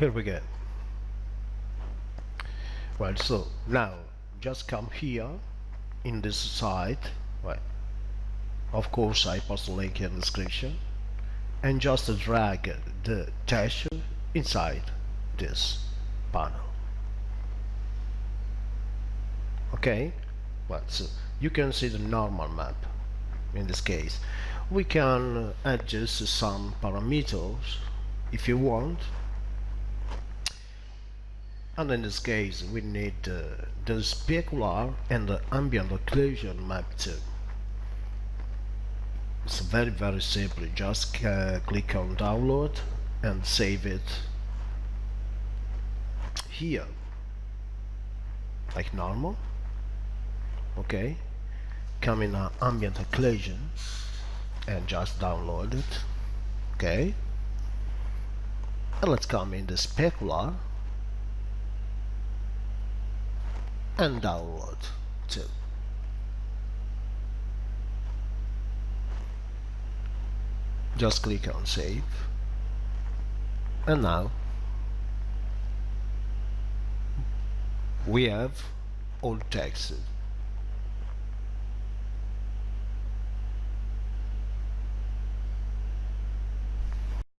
Here we go. Right, so now just come here in this site. Right, of course I post a link in the description, and just drag the text inside this panel. Okay, well, so you can see the normal map. In this case we can adjust some parameters if you want, and in this case we need the specular and the ambient occlusion map too. It's very simple. Just click on download and save it here like normal. Okay, come in ambient occlusion and just download it. Okay, and let's come in the specular and download too. Just click on save, and now we have all text